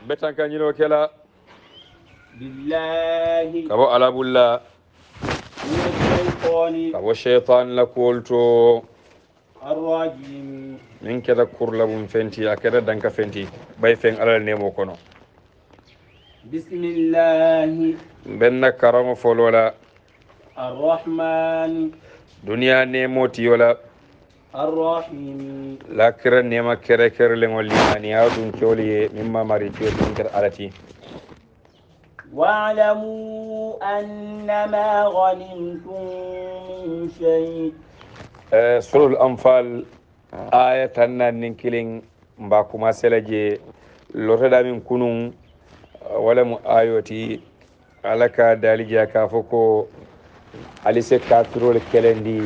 betan kanjino kela billahi kabo alabulla kabo shaytan la kolto arrajim min keda kurlabum fenti akeda danka fenti bay fen alal nemo kono bismillahi benna karamo folola arrahman duniya nemo tiyola arrahim lakira nema kere kere le ngol limani adun kewliye mimma mari tiyo dinker alati wa'lamu annama ghanimtum min shay surul anfal ayatan nan nin kilin mba kuma selaje lotada min kunun wala mu ayoti alaka dalija ka foko alise kafirol kelendi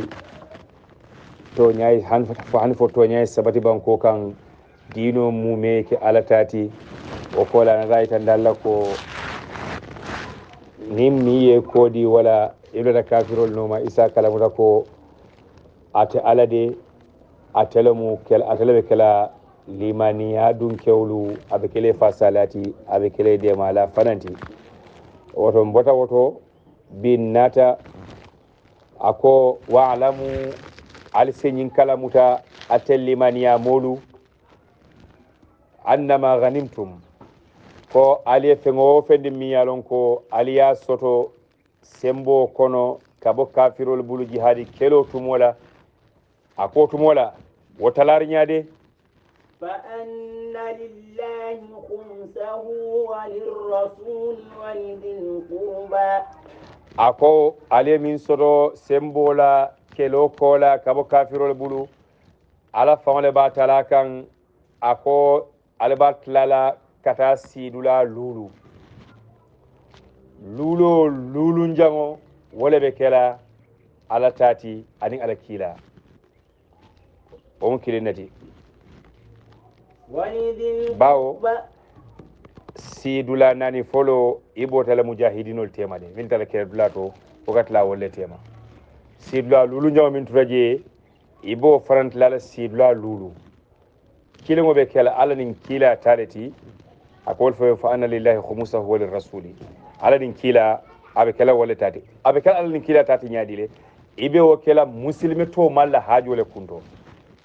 to nyai han fo to nyai sabati banko kan dino mume ke alatati o kola na raita dalla ko nimmiye kodi wala ibada kafirol noma isa kala muta ko ate alade atelamu kel atelabe kala limaniya dun kewlu abe kele fasalati abe kele de mala fananti woto mbota woto bin nata ako wa'lamu alsenyin kala muta atel limaniya molu annama ghanimtum ko aliye fengo fendi miyalon ko aliya soto sembo kono kabo kafirol bulu jihadi kelo tumola ako tumola wotalari nyade فأن لله خمسه وللرسول ولذي القربى ako ale min soto sembola kelo kola kabo kafirol bulu ala fangole ba talakan ako albat lala kata sidula lulu njango wala be kela ala tati anin ala kila o mo kilinati bawo sidula nani folo ibotala mujahidinol tema de min tala kela dula to fogatla wolle tema sidula lulu njango min turaje ibo farant lala sidula lulu kilingo be kela ala nin kila tareti akol fa anna lillahi khumsahu wa lirrasuli ala nin kila abe kala wala tati abe kala ala nin kila tati nyaadile ibe o kala muslimi to malla haajole kunto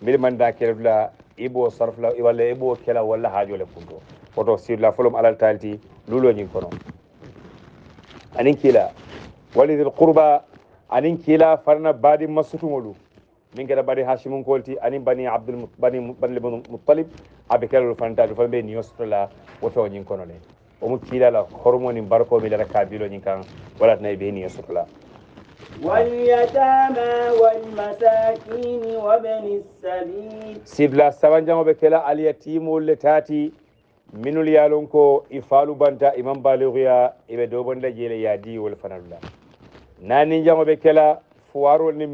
mbil manda kala dula ibo sarfla wala ibo kala wala haajole kunto oto sidla folom ala talti lulo nyin kono anin kila walidil qurba anin kila farna badi masutungolu min gada bari hashimun kolti anin bani abdul bani muttalib abe kala fanta do fambe ni yosla woto nyin kono le o mu kila la hormoni barko mi la kabilo nyin kan wala nay be ni yosla واليتامى والمساكين وابن السبيل sidla sabanjango be kala al yatimul letati minul yalonko ifalu banta imam balighiya ibe do bonda jele yadi wal fanalla nani jango be kala fuwaro ni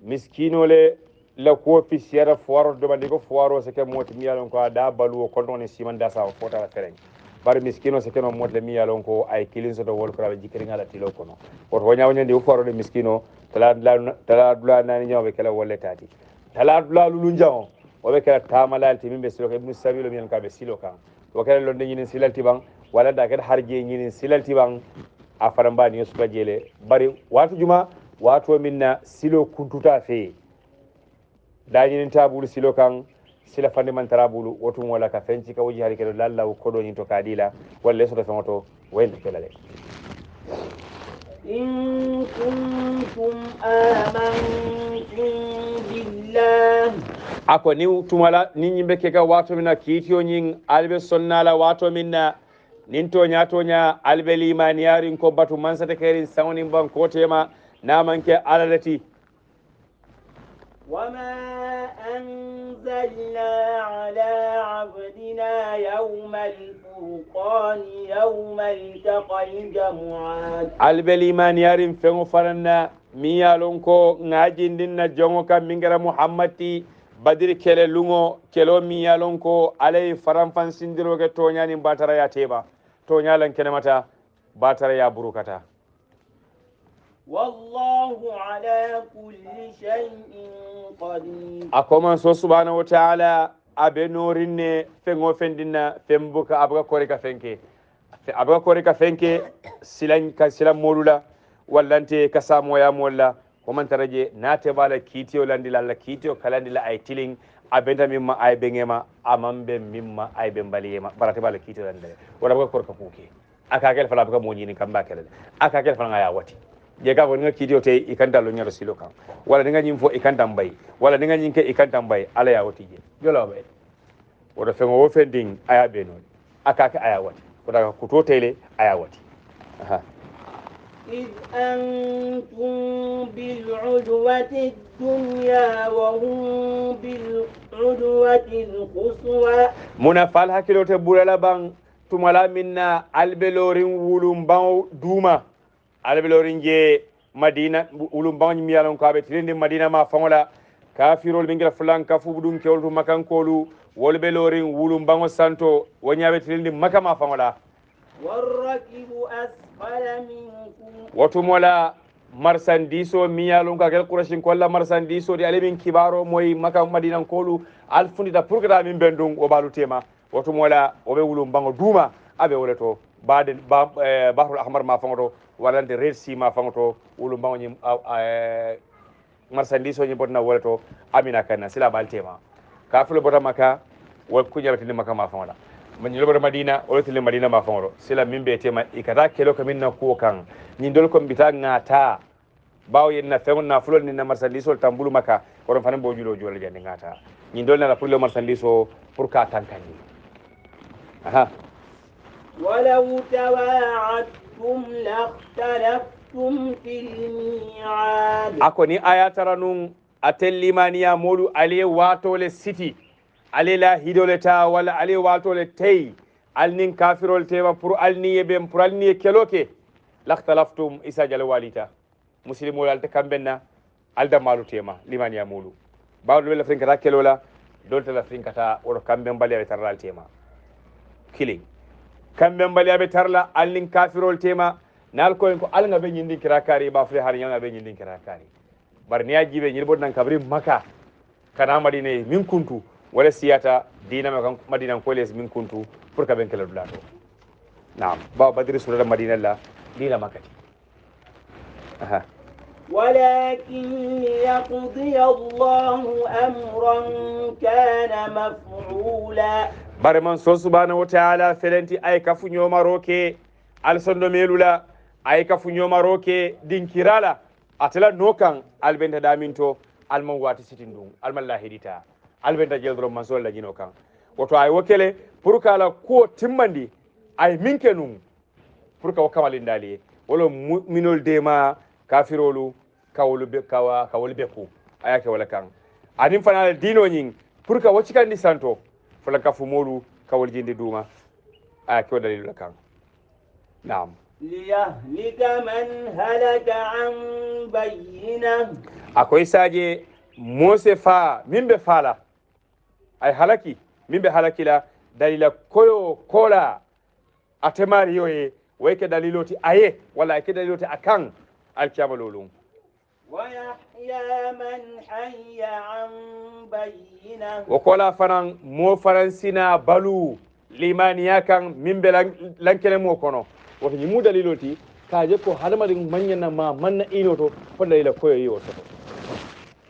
miskinole la ko fi siyara fuwaro do bandi ko fuwaro se ke moti mi yalon ko da balu ko non siman da sa fota la fereng bar miskino se ke no mot le mi yalon ko ay kilin so do wol ko jikri ngala tilo kono ko wonya wonya ndi fuwaro de miskino tala dula nani jango be kala wolle tati tala dula lulu jango o be kala tamalal timbe silo ko ibn sabilo mi ka be silo kan o kala londe nyinin silalti bang wala da kala harje nyinin silalti bang a faramba ni suka jele bari watu juma wato minna silo kuntuta fe dañinin tabulu silo kan sila fande man tarabulu wotum wala ka fenci ka wuji hari kedo lalla ko do nyinto kadila walla so to femoto wayl kelale إن كنتم آمنتم بالله ako ni tumala ni nyimbe ke ga wato minna kitiyo nyin albe sonnala wato minna nin to nya albe limani yarin ko batu mansata kerin sawni ban ko tema namanke alalati وما أنزلنا على عبدنا يوم الفرقان يوم التقى الجمعان البليمان يارين فنو فرنا ميالونكو ناجندنا جونكا مينغرا محمدي بدر كele lungo kelo miyalonko alay faramfan sindiroge toñani batara ya teba toñalan kenemata batara ya burukata والله على كل شيء قدير أكما سو سبحانه وتعالى abe norinne fengo fendina fembuka abuga kore ka fenke abuga kore ka fenke silan molula wallante ka samoya molla ko man taraje nate bala kitiyo landila la kitiyo kalandila ay tiling abenta mimma ay bengema amambe mimma ay bembaliyema barate bala kitiyo landila wala abuga kore ka fuke aka kel fala abuga monyini kamba kelale aka kel fala ngaya wati je ka woni kitiyo te ikanta lo nyaro silo kan wala dinga nyimfo ikanta mbay wala dinga nyinke ikanta mbay ala ya wati je jolo bay wala fengo wo fending aya be non aka ka aya wati wala ko to tele aya wati aha إذ أنتم بالعدوة الدنيا وهم بالعدوة القصوى منافال هكذا تبولا لبان tumala minna albelorin wulum baw duma albelorin je madina wulum baw mi yalon ko abe tirindi madina ma fangola kafirol be ngira fulan ka fubudum kewlu makankolu wolbelorin wulum baw santo wonyabe tirindi maka ma fangola warrakibu asfala minkum watumola marsandiso mi yalon ka kel qurashin kolla marsandiso di alimin kibaro moy maka madina kolu alfundita programme min bendum o balu tema watumola obe wulum bango duma abe woleto baden bahrul ahmar ma fangoto walante red sea ma fangoto wulum bango nyim marsandiso nyi botna woleto amina kana sila baltema kafulo bota maka wal kunyabati maka ma fangola man yelo madina wolete madina ma fangoto sila mimbe tema ikata kelo kaminna ko kan nyindol ko bita ngata bawo yenna fewna fulol ni na marsandiso tambulu maka koron fanan bo julo jole jande ngata nyindol na pour le marsandiso pour ka tankani aha ولو تواعدتم لاختلفتم في الميعاد akoni ayataranun atellimaniya molu ale watole city ale la hidoleta wala ale watole tay alnin kafirol tema pour alni yebe pour alni keloke lakhtalaftum isa jal walita muslimul alta kambenna alda malu tema limaniya molu bawdo la frinkata kelola dolta la frinkata woro kamben bali taral tema killing kambe mbali abe tarla alnin kafirol tema nal ko en ko alnga be nyindi kirakari ba fle har nyanga be nyindi kirakari bar niya jibe nyil bodnan kabri maka kana madina min kuntu wala siyata dina ma madina ko les min kuntu pour ka ben kala dulato naam ba badri sura madina la dina makati aha ولكن ليقضي الله أمرا كان مفعولا bare man so subhanahu wa ta'ala felenti ay kafu nyoma roke al sondo melula ay kafu nyoma roke dinkirala atela nokan albenta daminto alman wati sitindum alman lahidita albenta jeldro man so la jino kan woto ay wokele pour kala ko timmandi ay minkenum pour ka wakamalindali wolo minol dema kafirolu kawlu be kawlu be ku ayake wala kan anim fanal dino nyin pour ka wacikandi santo fala kafu molu kawol jindi duma ayake dalilu kan naam ليهلك من هلك عن بينه akoy saje mose fa mimbe fala ay halaki mimbe halakila dalila koyo kola atemari yoye wayke daliloti aye wala ke daliloti akan alkiamalolum ويحيى من حي عن بينه وقال فران مو فرانسينا بالو limaniya kan mimbe lankele mo kono woto ni mu daliloti kaje ko hadamari manyana ma manna inoto ko dalila koyo yi woto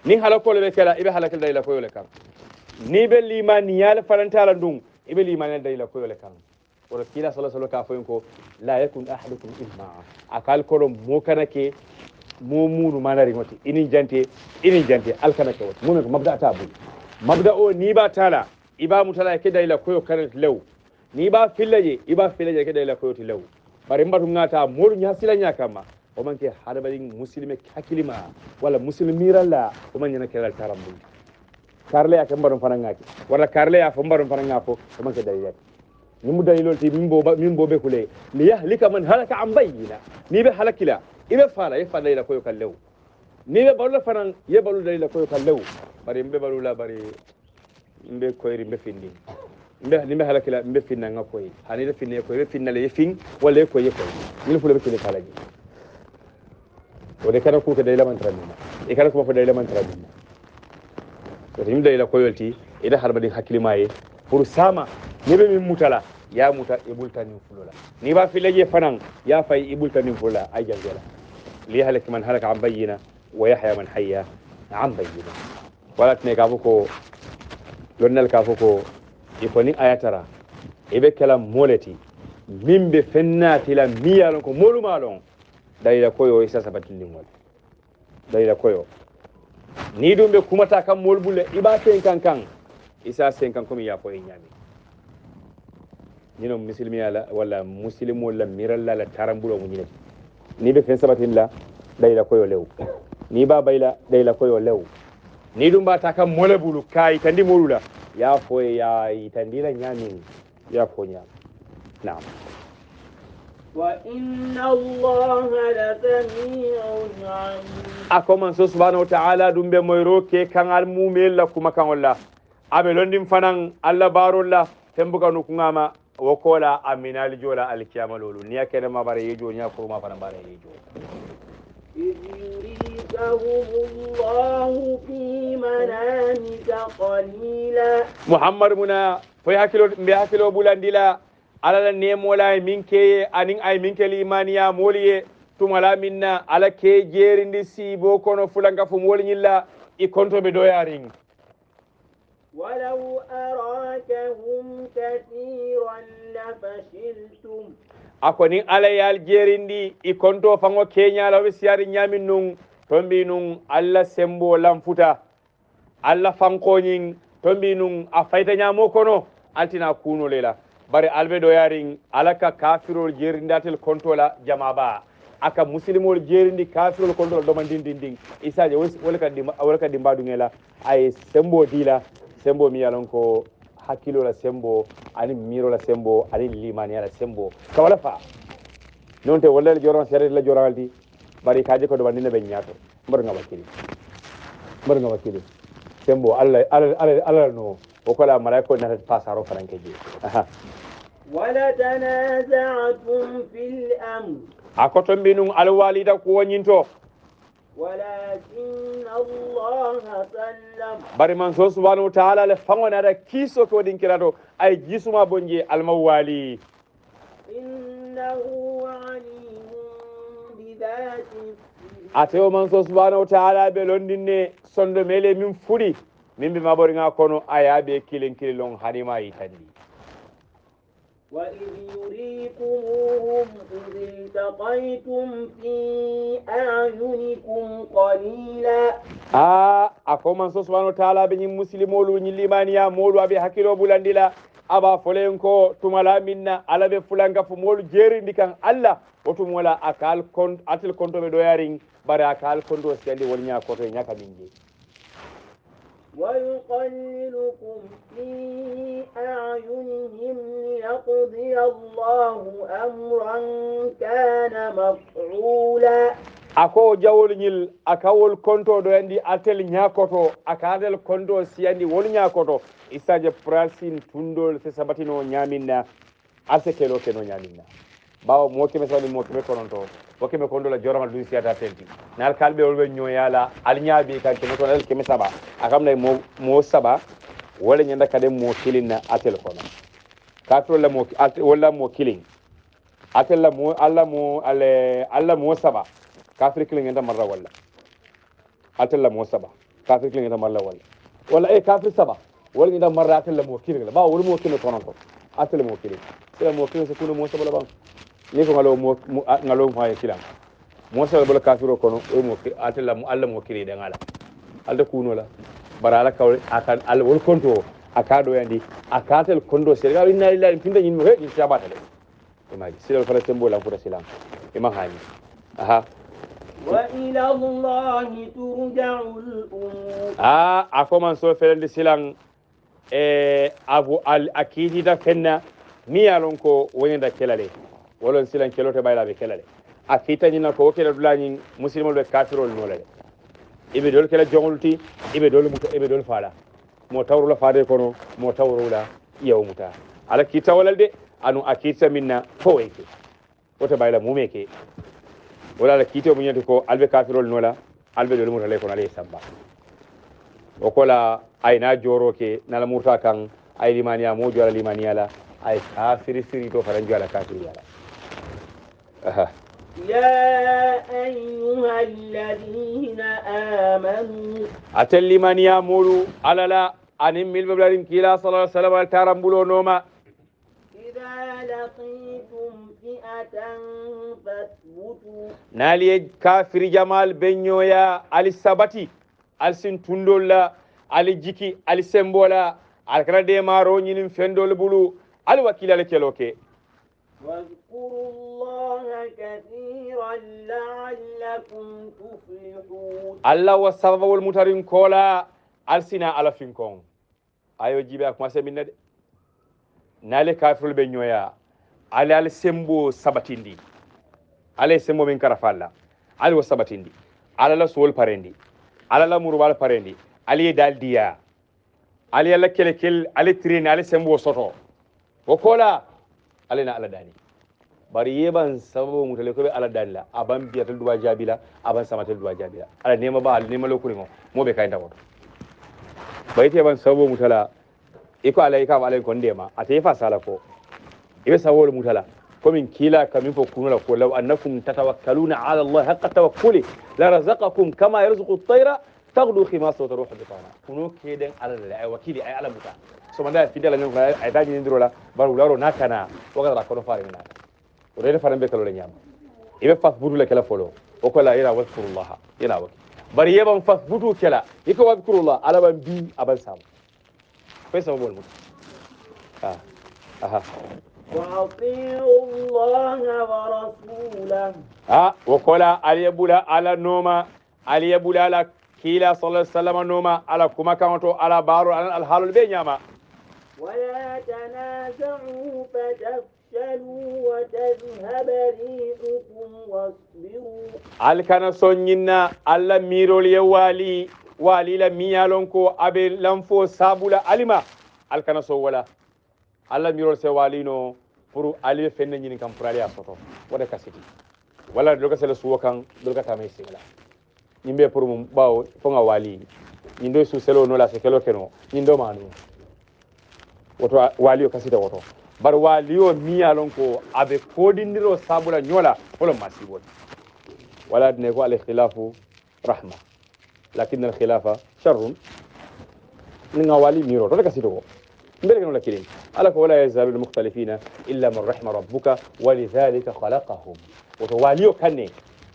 ni halako le kala ibe halakal dalila koyo le kan ni be limaniya la farantala dum ibe limaniya dalila koyo le kan woto kila sallallahu alaihi wasallam ka foyin ko la yakun ahadukum imma akal ko mo kanake mo munu manari ngoti inin jante alkanake woto mo mabda tabu mabda o ni ba tala iba mutala ke dalila koyo kan lew ni ba fillaje iba fillaje ke dalila koyo ti lew bare mbatu ngata modu nyasila nyakama o manke hadabali muslime hakilima wala muslimiralla o man nyana kelal tarambu karle ya kambaron fanangaki wala karle ya fambaron fanangafo o manke dalila ni mu dalilol ti min bo be kule li yahlika man halaka an bayyina ni be halakila ibe fala ye fala ila koyo kallew ni be balu fanan ye balu dalila koyo kallew bare mbe balu la bare mbe koyri mbe findi mbe halakila mbe finna ngakoy hani de finne koy be finna le fin wala koy koy ni fu le be kile falaji o de kana ku ke dalila man trabina e kana ko fo dalila man trabina to tim dalila koyolti ida harbadi hakkilimaye pour sama nibe min mutala ya muta ibultanin fulola ni ba fileje fanan ya fay ibultanin fulola ay jangela li halak man halaka an bayyina wa yahya man hayya an bayyina wala tne ka ko lonnal ka ko ikoni ayatara ibe kala moleti mimbe fennati la miyalon ko molumalon dalila koyo isa sabatindin wal dalila koyo ni ɗum ɓe kumata kam molbulle iɓa senkan kan isa senkan komi yafo e ñaami ñino musilmi ala walla musilme walla miralla la tarambulo mo ñinati ni ɓe fen sabatinla ɗayla koyo lew ni ba bayla ɗayla koyo lew ni ɗum mbata kam mole bulu ka yitandi molula yafo e ya yitandila ñamin yafo ñaam nam وإن الله لسميع عليم أكمن سبحانه وتعالى دم بميروك كان المؤمن لكم كان الله أبلون فنان الله بارو الله تنبغى نكمة وكولا أمين الجولا الكيام لولو نيا كنا ما بريجو نيا كروما فنان بريجو إذ يريكهم الله في منامك قليلا محمد منا فيهكلو بولانديلا ala la nemola minke anin ay minke limaniya moliye tumala minna ala ke jerindi sibo kono fulanga fu moli nyilla I konto be doyaring ولو أراكهم كثيرا لفشلتم akoni ala yal jerindi I konto fango kenya la be siari nyamin nun tombi nun alla sembo lamfuta alla fanko nyin tombi nun a fayta nyamo kono altina kuno lela bari albedo yaring alaka kafirol jerindatel kontola jamaba aka muslimol jerindi kafirol kontola do mandindinding isaje wolka dimbadu ngela ay sembo dila sembo mi yalon ko hakilo la sembo ani miro la sembo ani limani la sembo kawala fa nonte wala joron sere la joraldi bari kaje ko do bandine be nyaato mbar nga wakili sembo alla no وكلا ملاك نهر فاسارو فرنكجي ولا تنازعتم في الأمر أكتم بينهم الوالد كونينتو ولكن الله سلم bari man so subhanahu wa ta'ala le fangona da kiso ko din kirado ay gisuma bonje almawali innahu alim bidati ateo man so subhanahu wa ta'ala be londinne sondo mele min fudi min bi mabori nga kono ayabe kilin hanima yitandi wa idh yurikumuhum idh iltaqaytum fi a'yunikum qalila akoma so subhanahu wa ta'ala be nyim muslimolu nyi limaniya molu abe hakilo bulandila aba folen ko tumala minna ala be fulanga fu molu jerindi kan alla otum wala akal kon atil konto be do yaring bare akal kondo sendi wolnya ko to nyaka mingi ويقللكم في أعينهم ليقضي الله أمرا كان مفعولا ako jawol nyil akawol konto do andi atel nyakoto akadel konto siandi wol nyakoto isaje prasin tundol se sabatino nyaminna asekelo keno nyaminna bawo mo keme sawni mo keme kononto o keme kondo la jorama du siata tenti nal kalbe wolbe nyoyala al nyaabi kan keme to al keme saba akam nay mo saba wala nyanda kade mo kilinna atel kono katro la mo wala mo kilin atel la mo alla mo saba kafir kilin ngenda marra wala atel la mo saba kafir kilin ngenda marra wala kafir saba wala ngenda marra atel la mo kilin ba wala mo keme kononto atel mo kilin sila mo kilin se kuno mo saba la bang ni ko ngalo fa kilam mo sala bol kafiro kono o mo atella mo alla mo kiri de ngala alda kuno la barala kaw akan al wol konto akado yandi akatel kondo serga inna lillahi pinda nyin mo he shabata de imaji sila fala tembo la fura silam imahani aha wa ila allahi turja'ul umur akoman so felende silang abu al akidi da fenna mi yalon ko wonda kelale wolon silan kelote bayla be kelale a fitanyina ko kele dulani muslimol be kafirol nolale ibe dol kele jongulti ibe dol fala mo tawrula faade kono mo tawrula yawmuta ala kita walalde anu akita minna ko weke wote bayla mumeke wala la kito munyati ko albe kafirol nola albe dol mutale kono ale samba o kola ay na joro ke nala murta kan ay limaniya mo jora limaniya la ay kafiri siri to faran jala kafiri yala aha يا أيها الذين آمنوا atel limaniya mulu alala anin mil bablarin kila sallallahu alaihi wasallam tarambulo noma إذا لقيتم فئة فاثبتوا nali kafiri jamal benyoya ali sabati al sin tundolla ali jiki ali sembola al kana de maro nyinin fendol bulu ali wakila le keloke واذكروا الله كثيرا لعلكم تفلحون alla wa sababul mutarin kola al sina ala finkon ayo jibe ak mase minne de nale kafirul benyoya ali al sembo sabatindi ale sembo min karafalla ali wa sabatindi ala la sol parendi ala la murwal parendi ali dal diya ali alla kelekel ali trini ali sembo soto wo kola ali na ala dani bari yeban sababu mutale ko be ala dani la aban biyatal duwa jabila aban samatal duwa jabila ala nema ba ala nema lokuri mo be kayta woto bayte ban sababu mutala iko ala ika ala ko ndema ate fa sala ko ibe sababu mutala komin kila kamin fo kunula ko law annakum tatawakkaluna ala allah haqqa tawakkuli la razaqakum kama yarzuqu at-tayra taghdu khimasa wa taruhu bitana kuno keden ala la ay wakili ay ala muta so manda fi dala ngam ay daji ndiro la baru laro nakana waga la kono faare minaka o rede faran be kalo le nyam ibe fas budu la kala folo o ko la ila wazkurullah ila waki bari yeban fas budu kala iko wazkurullah ala ban bi aban sam pesa bol mut aha وأطيعوا الله ورسوله وقال علي على نوما علي على كيلا صلى الله عليه وسلم نوما على كما كانتو على بارو على الحال البينياما ولا تنازعوا فتفشلوا وتذهب ريحكم واصبروا al kana sonyina alla mirol ye wali la miyalon ko abe lamfo sabula alima al kana so wala alla mirol se walino pour ali fenne nyini kam pour ali asoto wada kasiti wala do ka sele suwo kan do ka tamay singla nyimbe pour mum bawo fonga wali nyindo su selo no la se kelo keno nyindo manu woto wali o kasita woto bar wali o miyalon ko abe kodindiro sabula nyola wala masibol ولا نقول الاختلاف رحمة لكن الخلافة شر من غوالي ميرو ولا كسيتو مبلغ ولا كريم ألك ولا يزال المختلفين إلا من رحم ربك ولذلك خلقهم وتواليو كني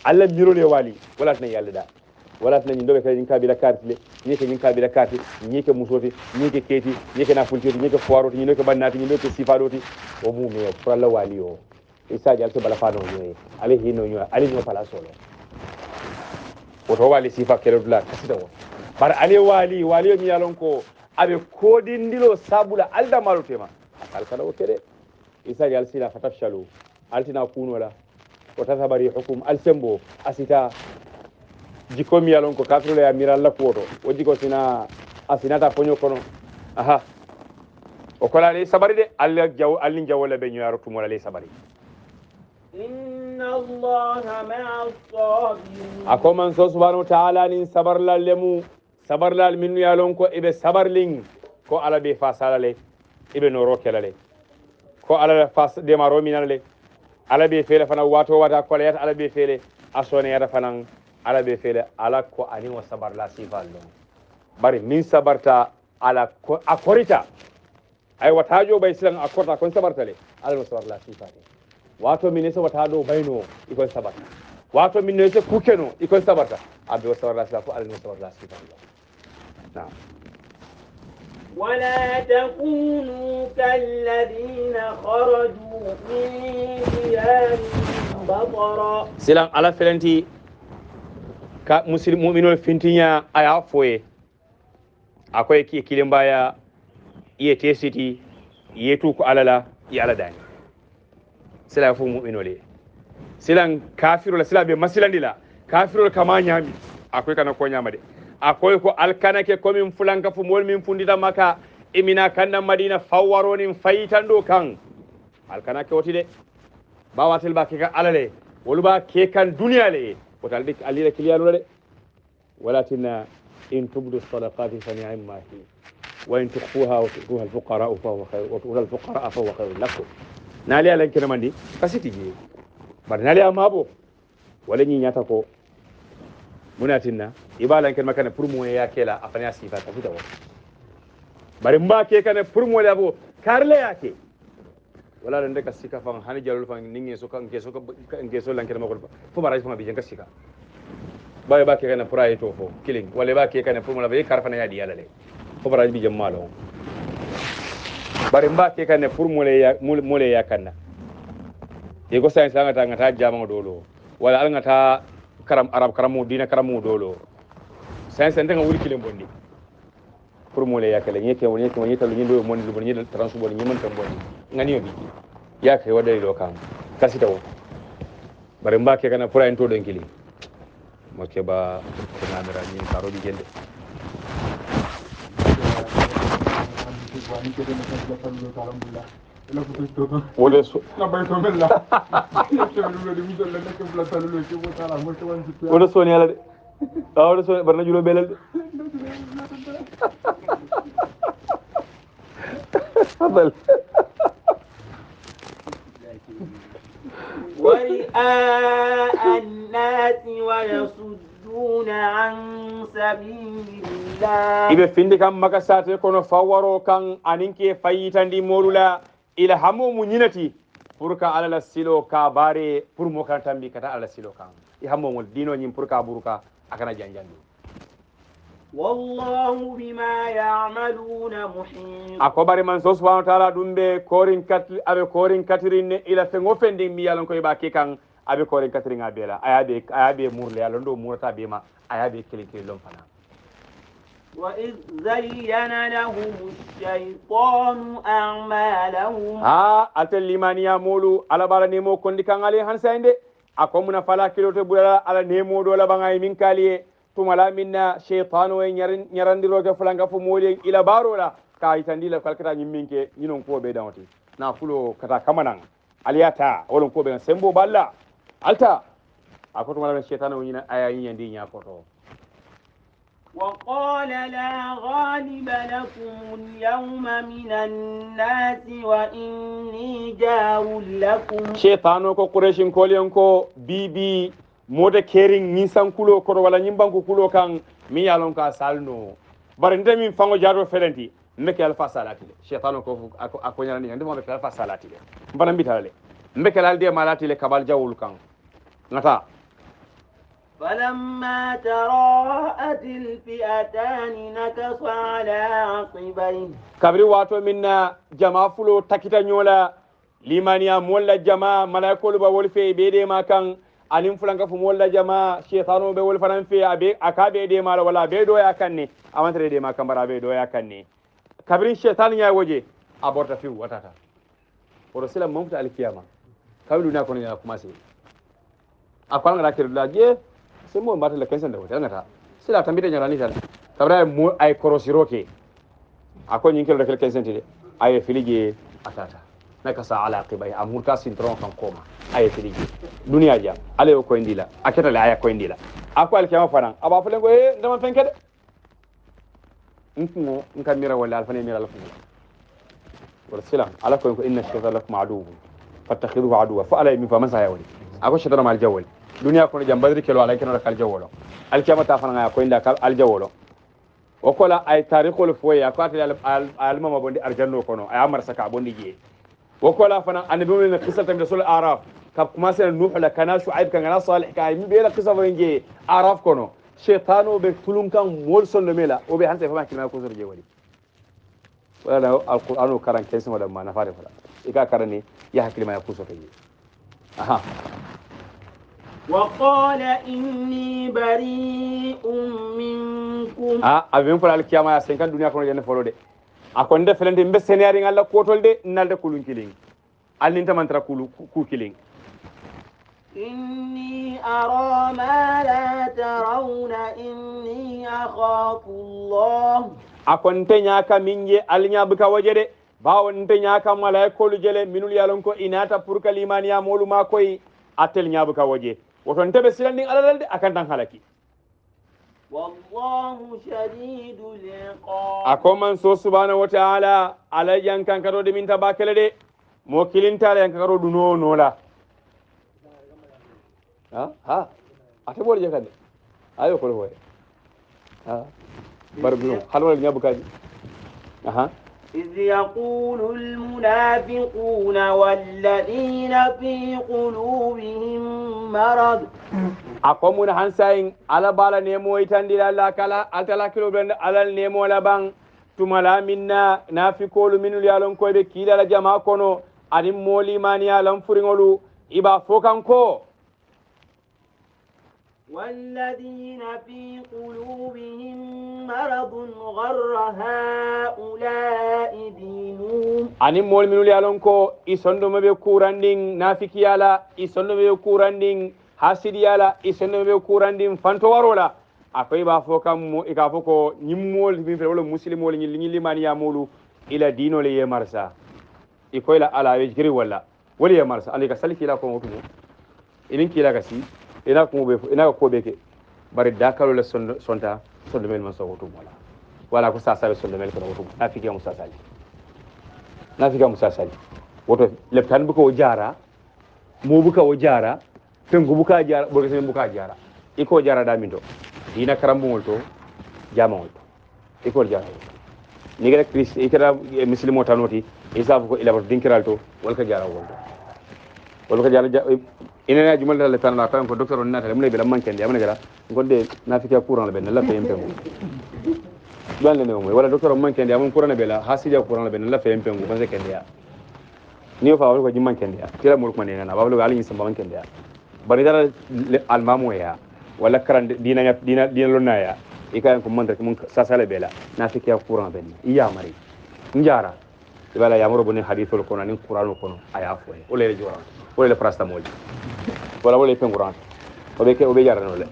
على ميرو لوالي ولا تني يالدا ولا تني ندوب كاي نكا بلا كارت لي نيكي نكا بلا كارت نيكي موسوتي نيكي كيتي نيكي نافولتي نيكي فواروتي نيكي بناتي نيكي سيفادوتي ومومي فلا واليو isaji alto bala fano nyoy ali hino nyoy ali no pala solo woto wali sifa kelo dula kasita wo bar ali wali mi yalon ko abe kodindilo sabula alda malu tema akal kala o kede isaji al sila fatafshalu altina kunola wata sabari hukum al sembo asita jiko mi yalon ko katrulo ya miral la kuoto o jiko sina asinata ponyo kono aha o kola le sabari de al jaw alin jawla be nyaaro tumola le sabari إن الله مع الصابرين ako man so subhanahu wa ta'ala nin sabarlal lemu sabarlal minnu yalon ko ibe sabarling ko ala be fasalale ibe no rokelale ko ala fas de maro minale ala be fele fana wato wata ko layat ala be fele asone yada fana ala be fele ala ko ani wa sabarla sifallo bari min sabarta ala ko akorita ay watajo bay silan akorta kon sabartale ala sabarla sifati wato min nesa wata do bayno ikon sabarta wato min nesa kukeno ikon sabarta abbe sabarta sa ko alno sabarta sa na'am ولا تكونوا كالذين خرجوا من ديارهم بطرا silan ala felenti ka muslim mu'minul fintinya aya foye akwai kilin baya iye tesiti yetu ko alala ya aladani sila fu mu'minole silan kafirul sila be masilandila kafirul kama nyami akoy kana ko nyamade akoy ko alkanake ko min fulanka fu mol min fundita maka imina kanda madina fawaroni fayitando kan alkanake woti de bawatel ba ke ka alale woluba ke kan duniya le wotal dik alila kiliyalo de walatina in tubdu sadaqati fa ni'ma hi wa in tukhfuha wa tu'tuha al-fuqara fa huwa khayr wa tu'tuha al-fuqara fa huwa khayr lakum nali ala kene mandi kasiti ji bar nali amabo wala ni nyata ko munatinna ibala kene makane pour mo ya kela afani asifa ta fitawo bari mbake kane pour mo labo karle yake wala lande ka sika fan hani jalul fan ningi so kan keso lankere makol fo maraj fo bijen ka sika baye ba ke kana pura to fo killing wala ba ke kana pour mo labo karfana ya di yala le fo maraj bijen malo bari mbake kane pour mo le ya kanna e go science ngata ngata jama dolo wala al ngata karam arab karamu dina karamu dolo science ndanga wuri killing bonni pour mo le yakale nyeke woni talu nyindo mon lu bonni transu bonni nyimon tam bonni ngani yobi ya kai wadai do kan kasi tawo bare mbake kana pura en to don kili mo ke ba kana mera ni karo di gende wala so na bay to mella wala so ni ala de wala so barna julo belal de تفضل ورئاء الناس ويصدون عن سبيل الله ibe finde kam maka sate kono fawaro kan aninke fayitandi molula ila hamo munyinati pour ka ala silo ka bare pour mo kan tambi kata ala silo kan i hamo mol dino nyim pour ka buruka akana janjandi والله بما يعملون محيط akobari man so subhanahu wa ta'ala dumbe korin katri abe korin katrin ila fengo fendi mi yalon ko ibaki kan abe korin katrin abela ayabe murle yalon do murata be ma ayabe kilikili lon fana وإذ زين لهم الشيطان أعمالهم atel limaniya molu ala bala nemo kondi kan ali hansande akomuna fala kilote bulala ala nemo do la bangay min kaliye tumala minna shaytanu e nyarandiroke fulanga fu moli ila barola ka itandila kalkata nyimminke nyinon ko be dawti na fulo kata kamanan aliyata wolon ko be sembo balla alta akoto mala shaytanu nyina ayayin yandi nya koto وقال لا غالب لكم اليوم من الناس وإني جار لكم shaytanu ko quraishin kolyon ko bibi mode kering nisan kulo ko wala nyimbanku kulo kan mi yalon ka salno bare ndemi fango jaro felenti mbeke alfa salati le shaytanu ko akonya ni ndemo mbeke alfa salati le mbana mbitale mbeke alde malati le kabal jawul kan ngata فلما تراءت الفئتان نكص على عقبيه kabri wato minna jama fulo takita nyola limaniya molla jama malaikolu ba wolfe bede makan anin fulanka fu molla jama shaytanu be wol fanan fe abe akabe de mala wala be do ya kanne amantre de makan bara be do ya kanne kabrin shaytan ya waje aborta fi watata o rasulullah mamta alkiyama kabri na kono ya kuma sai akwal ngara kirla je sai mo mbata la kensan da wata ngata sila tambita nyarani tan kabra mo ay korosiroke akon nyinkelo da kensan tide ay filige atata nakasa ala qibai amurka sintron kan koma ay filige duniya jam ale ko indila aketa la aya ko indila akwal kema faran aba fulen ko ndama fenkede nko nka mira wala alfane mira lafu ورسلا عليكم إن الشيطان لكم عدو فاتخذوه عدوا فألا يمين فمن سيولي أكو شيطان مع الجول دنيا كون جنب بدري كيلو عليك نور الجول الكلام تافنا يا كوين داك الجول وكلا أي تاريخ الفوي أكو أتى العلم ما بندي أرجانو كونو أي أمر سكا بندي جي وكلا فنا أنا بقول إن قصة من رسول الأعراف كاب مثلا نوح لكنا شعيب كنا صالح كاي مي بيلا قصة وينجي أعراف كونو شيطانو بتلون كان مولسون لميلا وبيحنت فما كلمة كوسر جوالي ولا القرآن كران كيسم ولا ما نفارق ولا إذا كرني يحكي لما يقول سكيي أها وقال إني بريء منكم أبين فلا الكيامة يا سينكان الدنيا كنا جنة فلو ده أكون ده فلان ده بس سينارين الله كوتول ده نال ده كلون كيلين ألين تمان ترى كلو كيلين إني أرى ما لا ترون إني أخاف الله أكون تنياكا منجي ألين بكا وجده bawon te nyaka malaikolu jele minul yalon ko inata pour kalimaniya molu ma koy atel nyaabu ka waje woton tebe silandi alalde akan tan halaki والله شديد العقاب ako man so subhanahu wa ta'ala ala yankan karo de min tabakele de mo kilinta la yankan karo duno no la ha ate bol je kade ayo ko hoye ha barbu halwal nyabu kadi aha إذ يقول المنافقون والذين في قلوبهم مرض akomun hansayin ala bala nemo itandila la kala altala kilo ben alal nemo la bang tumala minna nafikolu minul yalon ko be kila la jama kono adim moli mani alam furingolu iba fokanko والذين في قلوبهم مرض غر هؤلاء دينهم anim mol minul yalon ko isondo mebe kuranding nafikiyala isondo mebe kuranding hasidiyala isondo mebe kuranding fanto warola akoy ba fokam mo ika foko nyimmol min fe wala muslimol nyilli limani ya mulu ila dino le yemarsa ikoy la ala wejgiri wala wali yemarsa alika salki la ko mutumo inin kila kasi ina ko be ke bari dakalo le sonta sondo mel man so wotum wala ko sasa sondo mel ko wotum nafiki musasali woto leptan buko jara mo buka o jara tengu buka jara bo sen buka jara iko jara da minto dina karambugol to jamawol to iko jara ni gele christ ikara muslimo tanoti isafu ko ilabato dinkiral to walka jara wol walka jara ina jumal dal tan la tan ko docteur on nata mun be lamman kende amana gara gonde nafika courant la ben la fayem pengu don le mo wala docteur on man kende amon courant be la hasidia courant la ben la fayem pengu ban se kende ya ni fa wala ko jimman kende ya tira mo ko ne na bablu ali samba man kende ya bari dara almamu ya wala karan dina lonna ya ikayen ko man rek mun sasale be la nafika courant ben iya mari njara wala ya moro boni hadithul kono ni courant kono aya fo o le jora wala paracetamol wala wala penguran o be jarano le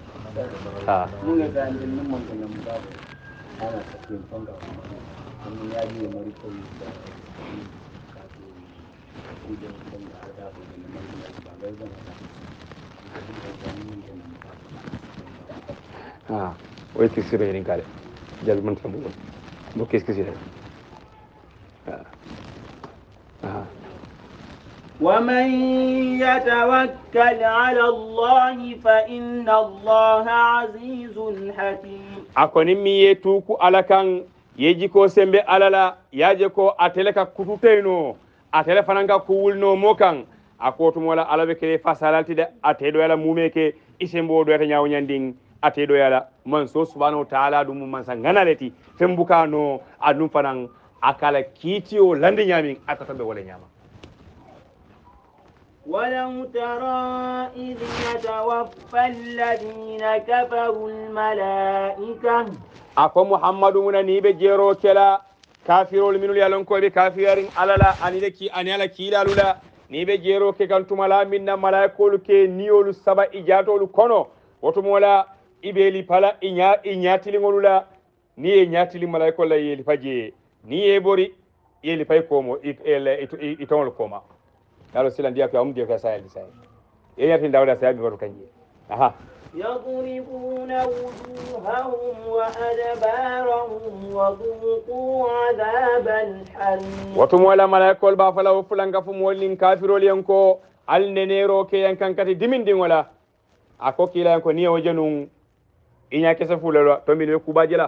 ha munga gande ni mon tan mo ba ana sakin fanga mun ya yi mari ko yi da ka to idan kun da da ko ne man da ba ga da ha o ti sire ni kale jal man tan mo qu'est-ce que c'est ha ومن يتوكل على الله فإن الله عزيز حكيم akoni mi yetuku alakan yeji ko sembe alala yaje ko ateleka kututeno atele fananga kuwulno mokan akotu mola alabe kele fasalalti de atedo yala mumeke isembo do yata nyaw nyanding atedo yala man so subhanahu wa ta'ala dum man sanganaleti fembukano adum fanan akala kitio landi nyamin akatambe wala nyama ولو ترى إذ يتوفى الذين كفروا الملائكة ako muhammadu muna ni be jero kela kafirol minul yalon ko be kafirin alala anile ki anala kilalula ni be jero ke gantumala minna malaikolu ke niolu saba ijatolu kono woto mola ibeli pala inyatili ngolula ni e nyatili malaikol la yeli faje ni e bori yeli fay komo itol koma yalo silan dia ko amdi ko sayal say e yati dawda say bi wato kanje aha يضربون وجوههم وأدبارهم وذوقوا عذاب الحريق woto mola malaikol ba fala fulanga fu molin kafirol yanko al nenero ke yankan kati dimindin wala ako kila yanko ni o janun inya kesa fulalo to min ku bajila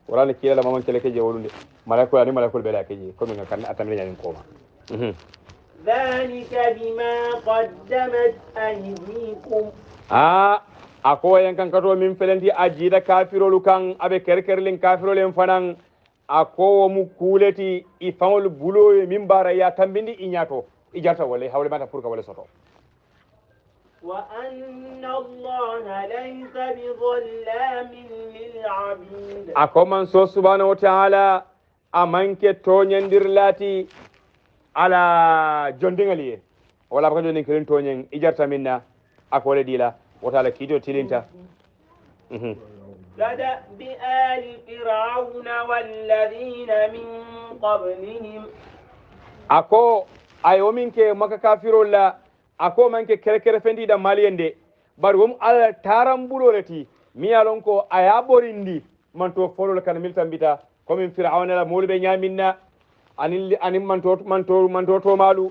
wala kila la mamon kele ke je wolunde malaikol bela ke je ko min kan atamre nyanin koma ذلك بما قدمت أيديكم ako yankan kato min felenti ajida kafirolu kan abe kerkerlin kafirolu fanan ako mu kuleti ifawol bulo min bara ya tambindi inyato ijata wala hawle mata pour ka wala soto وأن الله ليس بظلام للعبيد ako man so subhanahu wa ta'ala amanke tonyandir lati ala jondingali wala ko jonin kirin tonyen ijarta minna akole dila wata kido tilinta كدأب آل فرعون والذين من قبلهم ako ayo minke maka kafirol la ako manke kere fendi da maliyende bar wom ala tarambuloleti mi alon ko aya borindi man to folol kan miltan bita comme fir'auna la molbe nyaminna anin man to to malu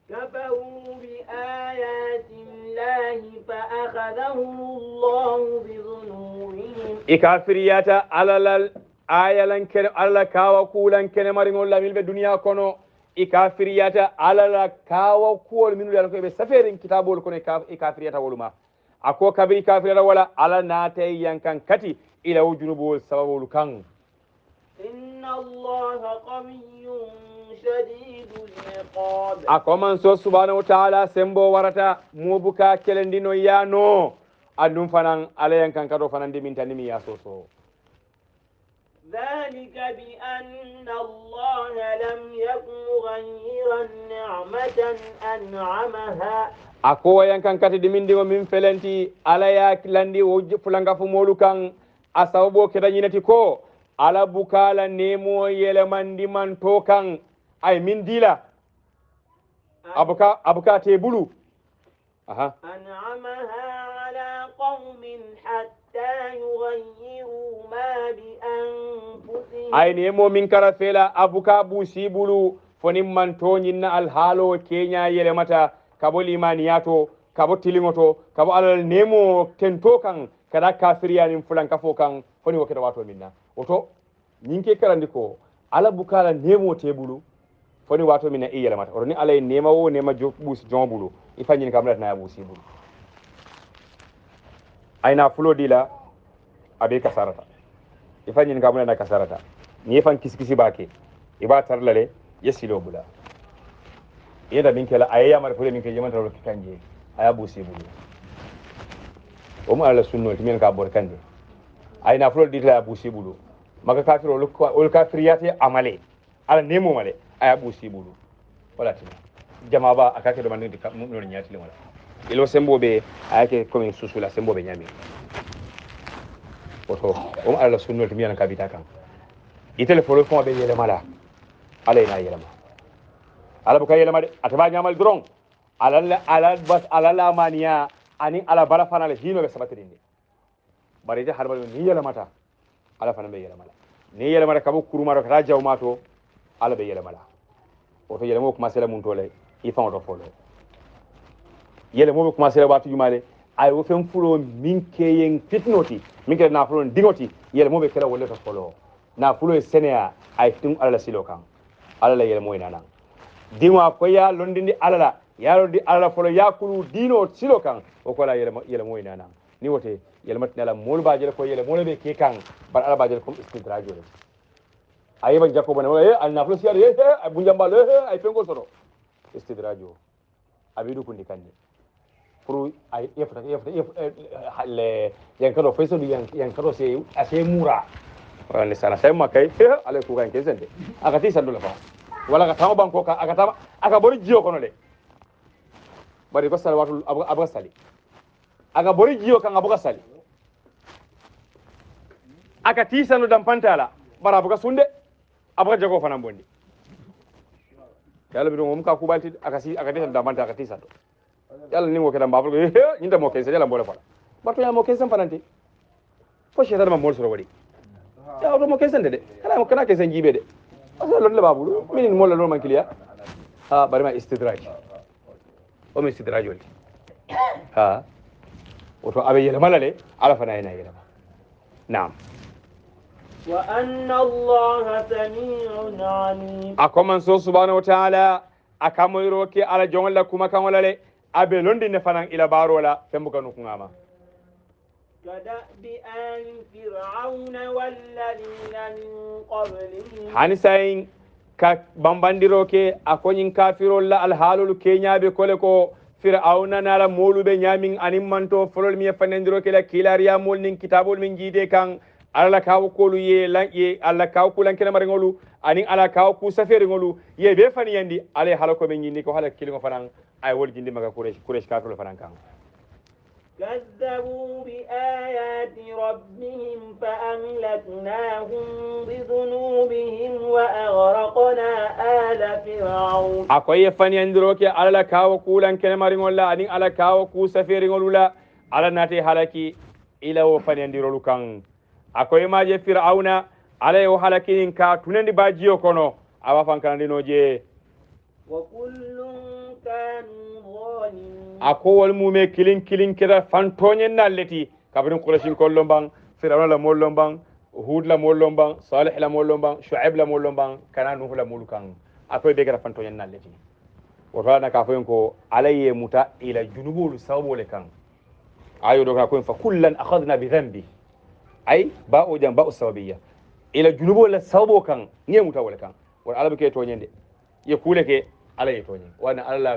كفروا بآيات الله فأخذهم الله بذنوبهم ikafiriyata alal ayalan ken alla kawa kulan ken mari ngol la milbe dunya kono ikafiriyata alala kawa kuol minu yalla ko be saferin kitabol kono ikafiriyata woluma ako kabiri kafiriyata wala ala nate yankan kati ila wujunubul sababul kan إن الله قوي شديد العقاب ako man so subhanahu wa ta'ala sembo warata mubuka kelendino yano andum fanan ala yankan kado fanan dimintani mi yasoso ذلك بأن الله لم يكن مغيرا نعمة أنعمها ako yankan kati dimindi o min felenti ala ya landi o fulanga fu molu kan asawbo keda nyinati ko ala bukala nemo yelemandi man to kan ay min dila abuka te bulu aha أنعمها على قوم حتى يغيروا ما بأنفسهم ay nemo min kara fela abuka busi bulu foni man to nyinna al halo kenya yelemata kabo limaniyato kabo tilingoto kabo alal nemo tento kan kada kafiriyanin fulanka fo kan foni wakita wato minna oto nyinke karandi ko ala bukala nemo tebulu foni wato minna e yelamata oto ni alay nema wo nema busi jonbulu ifanyin kamlat na busi bulu ayna fulo dila abe kasarata ifanyin kamlat na kasarata ni fan kisikisi bake iba tarlale yesilo bula yeda min kala ayya mar fule min ke jamanta ro kanje aya busi bulu o mo ala sunno timen ka bor kanje ayna fulo dila busi bulu maka kafiro ol kafiriyati amale ala nemo male aya busi bulu wala tin jama ba akake do mandi no nyati le wala ilo sembobe ayake comme susula sembobe nyami oto o mo ala sunno timen ka bita kan itele folo fon be yele mala ala ina yele ma ala buka yele ma de ataba nyamal dron ala bas ala la maniya ani ala bala fanal hino be sabatirinde bari je harbal ni yele mata ala fana be yele mala ni yele mata kabu kuruma ro kata jawmato ala be yele mala oto yele mo kuma sele mun tole ifan oto folo yele mo be kuma sele watu jumale ay wo fen fulo min keyen fitnoti min ke na fulo dingoti yele mo be kala wolle to folo na fulo senea ay tun ala silo kan ala yele mo ina nan dinwa ko ya londindi ala ya londi ala folo ya kulu dino silo kan o ko la yele mo ina nan ni wote yele matna la mol baajel ko yele mo be ke kan bar ala baajel ko istidrajo ay ban jakko bana al na fulo siyar ay bunjamba ay pengo soro istidrajo abidu kundi kanne pour ay yefta le yankado fayso yankado se ase mura wala sana sai makai ale ku kan kesende akati sandu la fa wala ka tama banko ka akatama aka bori jiyo kono de bari ko salawatu abuga sali aka bori jiyo kan abuga sali aka ti sandu dam pantala bara abuga sunde abuga jago fana bondi yalla bi do mum ka ku balti aka ti sandu dam pantala aka ti sandu yalla ni mo ke dam babul nyinda mo ke se yalla mbole fala barto ya mo ke sem fananti ko shetar ma mol soro wadi ya auto mo kesen de kana mo kana kesen jibe de asa lon la babulu min mo la lon man kiliya ha bari ma istidraj o mi istidraj wal ha auto abe yele malale ala fana ina yele na'am wa anna allaha sami'un alim akoman so subhanahu wa ta'ala akamoyro ke ala jongola kuma kan walale abe londi ne fanan ila barola fembuka nukungama كدأب آل فرعون والذين من قبلهم hani sayin ka bambandiro ke akonyin kafirol la alhalul kenyabe kole ko fir'auna nala molube nyamin anin manto folol mi fanendiro ke la kilariya mol nin kitabol min jide kan ala kaw kolu ye lan ye ala kaw kulan kena maringolu anin ala kaw ku saferi ngolu ye be fani yandi ale halako men yindi ko hala kilingo fanan ay wol jindi maga kuresh kafirol fanan kan كذبوا بآيات ربهم فأهلكناهم بذنوبهم وأغرقنا آل فرعون akoye fani andiroke ala kawo kulan kenemari ngolla anin ala kawo ku saferi ngolula ala nate halaki ila wo fani andirolu kan akoye maje fir'auna ala yo halaki ka tunendi bajiyo kono awa fankandi noje وكل كانوا ظالمين ako wal mume kilin kira fantonyen nalleti kabrin qurashin kollon bang fir'auna la mollon bang hud la mollon bang salih la mollon bang shu'aib la mollon bang kana nuh la mulukan akoy be gara fantonyen nalleti wotana ka foyen ko alayye muta ila junubul sawbole kan ayo do ka ko fa kullan akhadna bi dhanbi ay ba'u jam ba'u sawabiyya ila junubul sawbo kan nge muta wala kan wala alabe ke tonyende ye kule ke alayye tonyen wana alla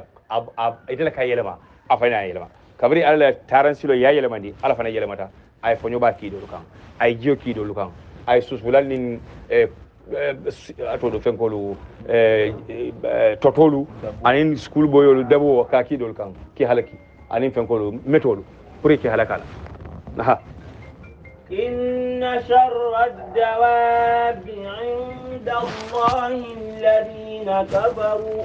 itala kay yelema afana yelema kabri alla taran silo ya yelema ndi ala fana yelema ta ay fonyo ba kido kan ay jiyo kido kan ay susbulal nin ato do fenkolu totolu anin school boyolu dabo ka kido kan ki halaki anin fenkolu metolu pour ki halakala aha إن شر الدواب عند الله الذين كفروا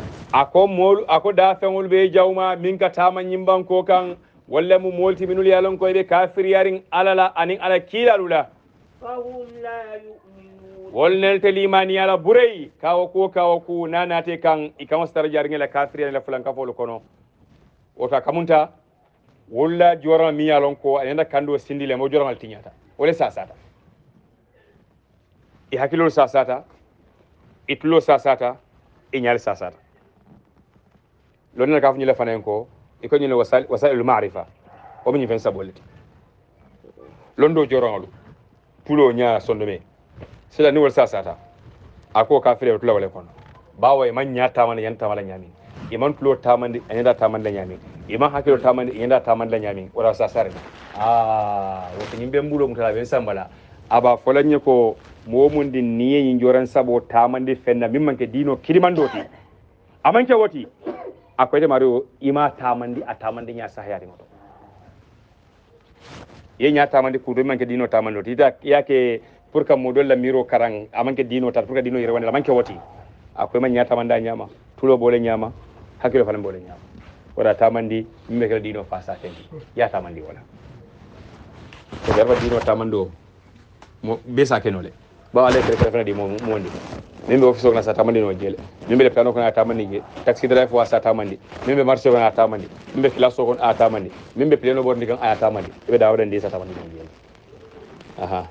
ako da fengol be jawma min ka tama nyimban ko kan walla mu molti minul yalon ko be kafir yarin alala anin ala kilalula فهم لا يؤمنون wolnel te limani ala burey kawo ku nanate kan ikama star jarnge la kafir yarin la fulan kafolo kono wota kamunta walla jora mi yalon ko ayanda kando sindile mo jora mal tinyata wala sasata i hakilo sasata itlo sasata i nyal sasata lonna ka fanyila fanen ko iko nyile wasailul ma'rifa o min fen sabolati londo jorongolu pulo nya sondome sila ni wal sasata ako kafire to lawale kono bawo man nyata man yanta mala nyami iman tulo tamande anyanda tamande nyami iman hakilo tamande anyanda tamande nyami wala sasare woto yimbe mbulo mutala ben sambala aba folanye ko momundi niye yinjoran sabo tamande fenna mimmanke dino kirimandoti amanke woti akoyde mario ima tamandi atamande nya sahayari ngoto ye nya tamande kudo manke dino tamandoti ita yake pour kam modol la miro karang amanke dino tar pour ka dino yerwane amanke woti akoy man nya tamanda nyama tulo bole nyama hakilo fana bole nyama wala tamandi mimbe kala dino fasa tendi ya tamandi wala ko jarba dino tamando mo besa kenole ba ale kere fana di mo mondi membe office ko na sa tamandi no jele membe le plano ko na tamandi je taxi driver wa sa tamandi membe marché ko na tamandi membe classe ko na tamandi membe plano bordi kan aya tamandi be dawda ndi sa tamandi no jele aha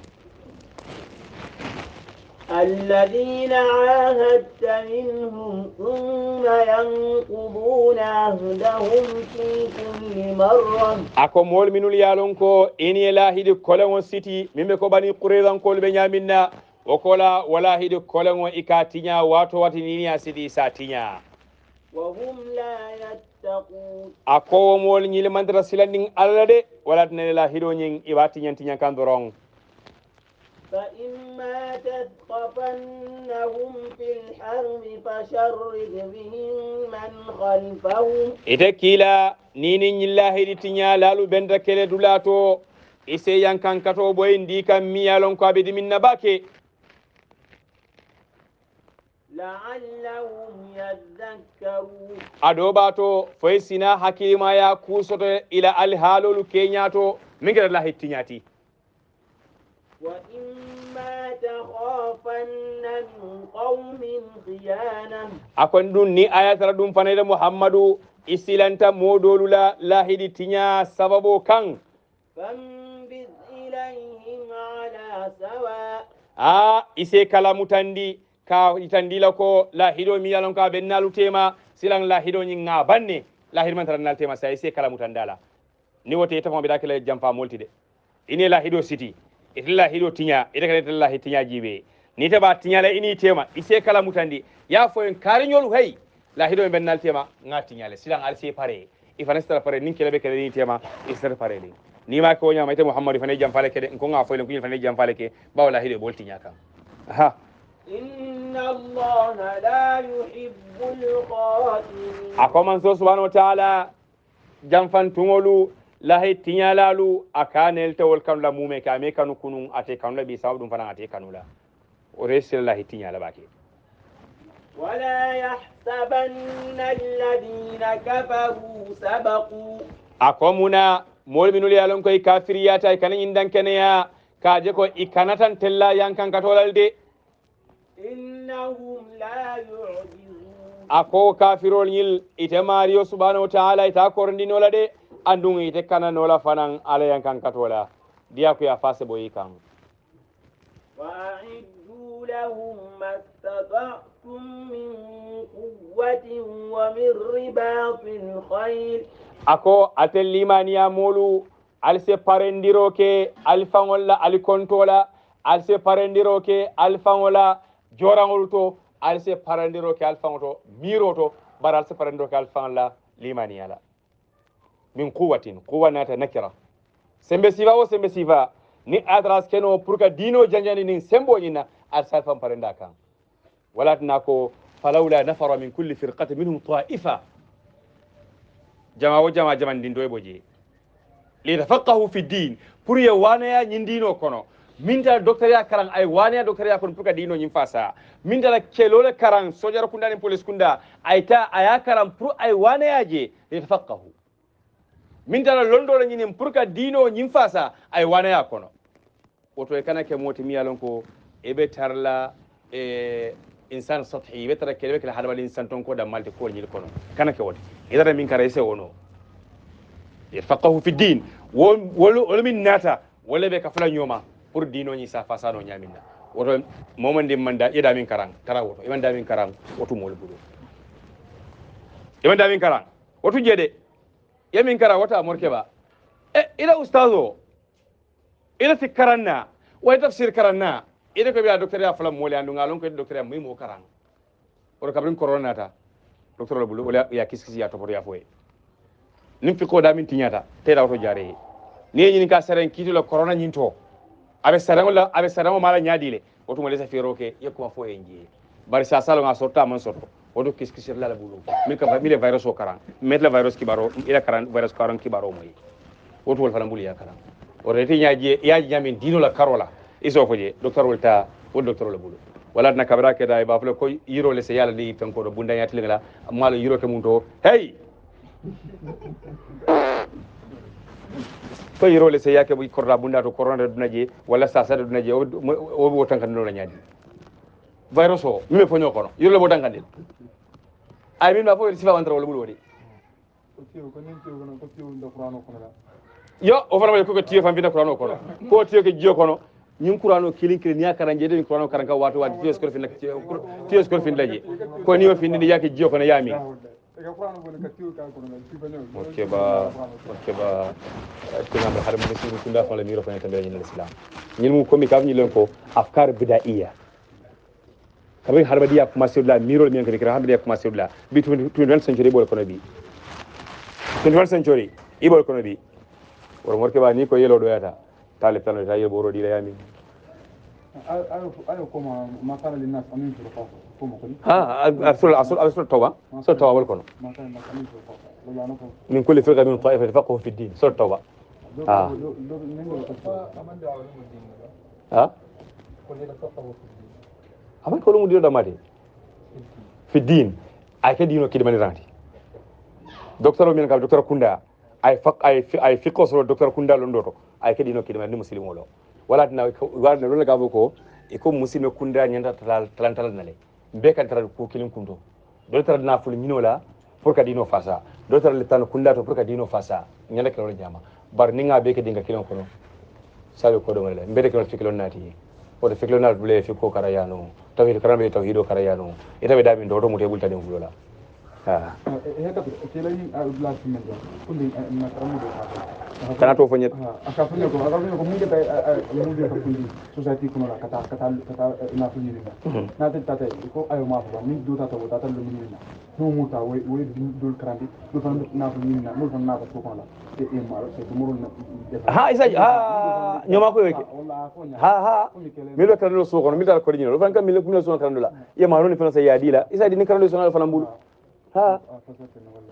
الذين عاهدت منهم ثم ينقضون عهدهم في كل مرة ako mol minul yalon ko eni lahidi kolon city mimbe ko bani qurayzan kol be nyaminna o kola wala hidi kolon ikatinya wato watini ya sidi satinya وهم لا يتقون ako mol nyil mandra silanding alade wala tane lahido nyin ibatinya tinya kan dorong فإما تثقفنهم في الحرب فشرد بهم من خلفهم ite kila nini nyillahi ditinya lalu benda kele dulato ise yankan kato boy ndika miyalon ko abidi minna bake لعلهم يذكرون adobato foysina hakima ya kusoto ila alhalolu kenyato mingira lahi tinyati وإما تخافن من قوم خيانة akon dun ni ayatara dum fanayda muhammadu isilanta modolula lahidi tinya sababo kan فانبذ إليهم على سواء ise kala mutandi ka itandila ko lahido mi yalon ka bennalu tema silang lahido nyinga banne lahid man taranal tema sai ise kala mutandala ni wote ita mo be dakale jamfa moltide ini lahido city itilla hido tinya ita kala itilla tinya jibe ni te ba tinya la ini tema ise kala mutandi ya fo en karinyol hay lahido bennal tema ngati nyale silang al se pare ifanesta pare nin kele be kele ni tema isar pare ni ni ma ko nyama ite muhammad fane jam fale kede ko nga fo len ko fane jam fale ke ba wala hido bol tinya kan aha إن الله لا يحب القاتلين akoman so subhanahu wa ta'ala jamfan tungolu lahi tinyalalu akanel tawol kan la mume ka me kanu kunun ate kanu la bi sabdum fana ate kanula o resil lahi tinyala bake ولا يحسبن الذين كفروا سبقوا akomuna mol minul yalon koy kafiriyata kan indan kenya kaje ko ikanatan tella yankan katolalde إنهم لا يعجزون ako kafirol nyil ite mario subhanahu wa ta'ala ita korndinola de andun ite kana nola fanan ala yankan katola dia ko ya fase boyi kan وأعدوا لهم ما استطعتم من قوة ومن رباط الخيل ako atel limaniya molu alse parendiro ke alfangolla alikontola alse parendiro ke alfangola jorangol to alse parendiro ke alfangoto miroto bar alse parendiro ke alfangola limaniya la min quwwatin quwwa nata nakira sembe siva o sembe siva ni adras keno pour ka dino janjani nin sembo nyina alsa fam parenda kan walatna ko falawla nafara min kulli firqatin minhum ta'ifa jama din doy boje li tafaqahu fi din pour ya wana ya nyindino kono minta docteur ya karang ay wana ya docteur ya kono pour ka dino nyim fasa minta la kelole karang sojar kunda ni police kunda ayta aya karang pour ay wana ya je li tafaqahu minta la londo la nyinim pour ka dino nyim fasa ay wana ya kono woto e kana ke moti mi yalon ko ebe tarla insan sathi be tara kelbe kala hadal insan ton ko da malti ko nyil kono kana ke wodi idara min kare se wono yafaqahu fi din wol min nata wala be ka fala nyoma pour dino ni sa fasano nyaminda woto momande manda ida min karang tara woto imanda min karang woto mol budo imanda min karang woto jede yamin kara wata morke ba ila ustazo ila fikaranna wa tafsir karanna ida ko biya docteur ya fala moli andu ngalon ko docteur ya mo karang woto kabrin corona ta docteur la bulu wala ya kiskisi ya to ya foye nim fi ko da min tinyata te da to jare ni nyini ka seren kiti la corona nyinto abe sarango mala nyaadile woto mo lesa feroke yakuma foye nji bari sa salo nga sorta man sorto woto kiskisi la bulu min ka mi le virus o karan met la virus ki baro ila karan virus karan ki baro moy woto wol fana bulu ya karan o reti nyaaji yaaji nyamin dino la karola iso foje docteur wolta o docteur la bulu wala na kabra ke dai ba fle ko yiro le se yalla li tan ko do bunda yati ngala malo yiro ke munto hey ko yiro le se yake bu korda bunda to corona duna je wala sasa duna je o bo tan kan no la nyaadi virus o mi fo nyoko no yiro le bo tan kan dil ay min ba fo sifa wantra wala bulu wodi yo o fana ko tiyo fam bina qur'ano kono ko tiyo ke jiyo kono ñun qur'ano kilin ya karanje de qur'ano karanga wato wati tiyo skor fin tiyo skor fin laje ko ni o fin ni yake jiyo kono yami ok ba tinam har mo siru kunda fa la miro fa tambe ñin l'islam ñin mu ko mi kam ñi len ko afkar bidaiya kabri har badiya kuma sirla miro mi ngari har badiya kuma sirla bi 21 century bol kono bi 21 century ibol kono bi wor morke ba ni ko yelo do yata talib tan ta yebo rodi la yami ayo koma makala linnas amin fi rafa koma ko asul tawba sul tawba wal kono min kulli firqa min ta'ifa tafaqahu fi din sul tawba aman ko lu da mate fi din ay ke dino kidmani ranti docteur min ka docteur kunda ay fiqo solo docteur kunda londoto ay kedi no kidima ni muslimo lo wala na warna lo gabo ko e ko muslimo kunda nyanda talantal nale be kan taral ko kilin kundo docteur na ful minola pour ka dino fasa docteur le tan kunda to pour ka dino fasa nyanda ke lo jama bar ninga be ke dinga kilon kono sabe ko do ngale mbede ko fikilon nati o de fikilon nat bule fi ko karayano tawhid karambe tawhido karayano ita be dami do to mute bulta den fulola kana to fanyet aka fanya ko mun ta mun ta kundi society kuma kata na fanya na ta ko ayo ma fa min do ta lu min na no mu ta we dul krandi do fan na fanya na mo fan na ko ko la e ma se ko murul ha isa ha nyoma ko weke ha mi lo krando so ko mi dal ko ni lo fan kam mi lo so krando la ye ma ron fa sa ya dila isa di ni krando so na fa lambulu ها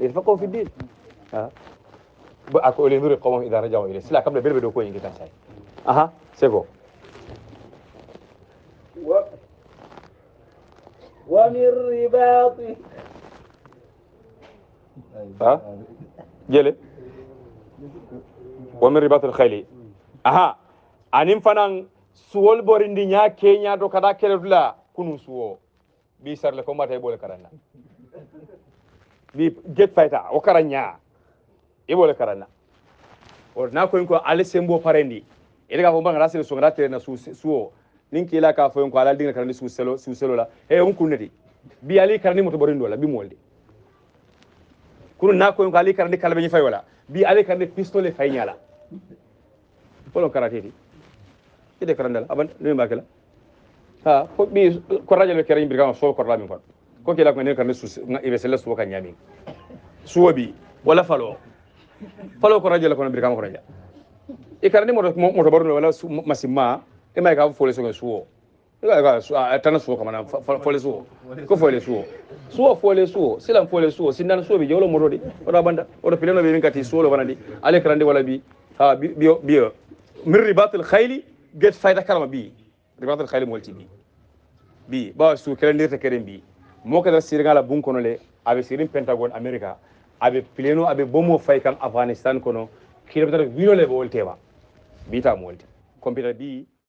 يتفقهوا في الدين ها اكو لنذر قوم اذا رجعوا اليه سلا قبل بلبدو كو ينجي تاساي اها سيبو ومن رباط ها جيلي ومن رباط الخيل aha anin fanan suwol borindi nya kenya do kada keledula kunu suwo bi sarle ko mata bole karanna bi get fighter o karanya e bole karanna o na ko ko ale sembo parendi ele ga ko banga rasile so ngata na suwo ninki la ka fo ko ala dinga karandi su selo la e on kunati bi ali karani moto borindo la bi molde kunu na ko ali karandi kala be ni fay wala bi ali karandi pistolet fay nyala polo karateti ide karandala aban ni makela ha ko bi ko radio le kere mbirga so ko ramin kon ko kila ko ne karne su ibe sele su ka nyami suwobi wala falo ko radio le ko mbirga ko radio e karni moto borno wala masima e may ka fole so suwo ga tana suwo kamana fole suwo ko fole suwo silam fole suwo sindan suwo bi jolo morodi wala banda wala pileno be min kati suwo lo banandi ale karande wala bi ha bio من رباط الخيل جت فايدة كلام بي رباط الخيل مولتي بي بس سو كلام نيرت كريم بي مو كذا سيرنا على بون كونو لي أبي سيرين بنتاغون أمريكا أبي بلينو أبي بومو فاي كان أفغانستان كونو كيلومتر بيلو لي بولتي با بيتا مولتي كمبيوتر بي